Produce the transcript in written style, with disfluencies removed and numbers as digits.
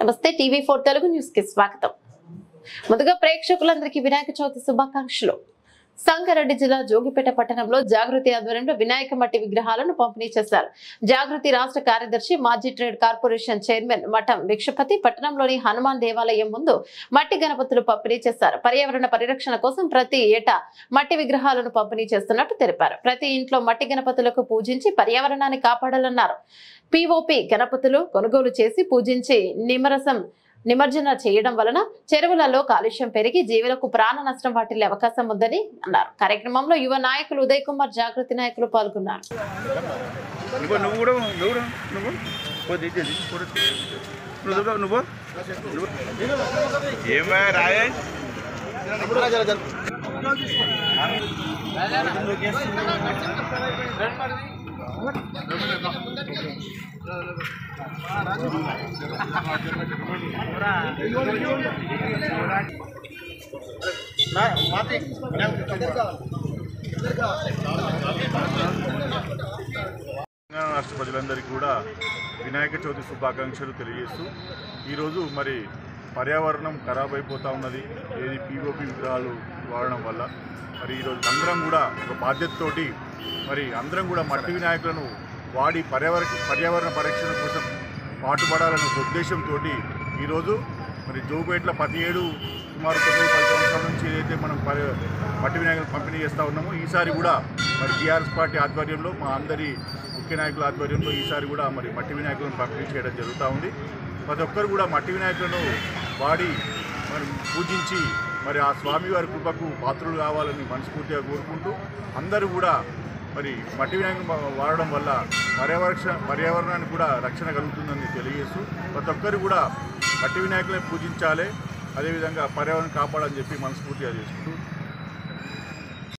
నమస్తే టీవీ4 తెలుగు న్యూస్ కి స్వాగతం. ముందుగా ప్రేక్షకులందరికీ వినాయక చవితి శుభాకాంక్షలు. సంగారెడ్డి జిల్లా జోగిపేట పట్టణంలో జాగృతి ఆధ్వర్యంలో వినాయక మట్టి విగ్రహాలను పంపిణీ చేశారు. జాగృతి రాష్ట్ర కార్యదర్శి మాజీ ట్రేడ్ కార్పొరేషన్ చైర్మన్ మఠం భిక్షపతి పట్టణంలోని హనుమాన్ దేవాలయం ముందు మట్టి గణపతులు పంపిణీ చేశారు. పర్యావరణ పరిరక్షణ కోసం ప్రతి ఏటా మట్టి విగ్రహాలను పంపిణీ చేస్తున్నట్టు తెలిపారు. ప్రతి ఇంట్లో మట్టి గణపతులకు పూజించి పర్యావరణాన్ని కాపాడాలన్నారు. పిఓపి గణపతులు కొనుగోలు చేసి పూజించి నిమజ్జన చేయడం వలన చెరువులలో కాలుష్యం పెరిగి జీవులకు ప్రాణ నష్టం వాటిల్లే అవకాశం ఉందని అన్నారు. కార్యక్రమంలో యువ నాయకులు ఉదయ్ కుమార్, జాగృతి నాయకులు పాల్గొన్నారు. రాష్ట్ర ప్రజలందరికీ కూడా వినాయక చవితి శుభాకాంక్షలు తెలియజేస్తూ ఈరోజు మరి పర్యావరణం ఖరాబ్ అయిపోతూ ఉన్నది. ఏది పీఓపీ విగ్రహాలు వాడడం వల్ల మరి ఈరోజు అందరం కూడా ఒక బాధ్యతతోటి మరి అందరం కూడా మట్టి వినాయకులను వాడి పర్యావరణ పరిరక్షణ కోసం పాటుపడాలన్న ఉద్దేశంతో ఈరోజు మరి జోగిపేటలో ప్రతి ఏడు సుమారు 9-10 సంవత్సరాల నుంచి ఏదైతే మనం మట్టి వినాయకులను పంపిణీ చేస్తూ ఉన్నామో ఈసారి కూడా మరి టీఆర్ఎస్ పార్టీ ఆధ్వర్యంలో మా అందరి ముఖ్య నాయకుల ఆధ్వర్యంలో ఈసారి కూడా మరి మట్టి వినాయకులను పంపిణీ చేయడం జరుగుతూ ఉంది. ప్రతి ఒక్కరు కూడా మట్టి వినాయకులను వాడి మరి పూజించి మరి ఆ స్వామివారి కృపకు పాత్రలు కావాలని మనస్ఫూర్తిగా కోరుకుంటూ అందరూ కూడా మరి మట్టి వినాయకులను వాడడం వల్ల పర్యావరణానికి కూడా రక్షణ కలుగుతుందని తెలియజేస్తూ ప్రతి ఒక్కరు కూడా మట్టి వినాయకులను పూజించాలి, అదేవిధంగా పర్యావరణం కాపాడాలని చెప్పి మనస్ఫూర్తిగా చేసుకుంటూ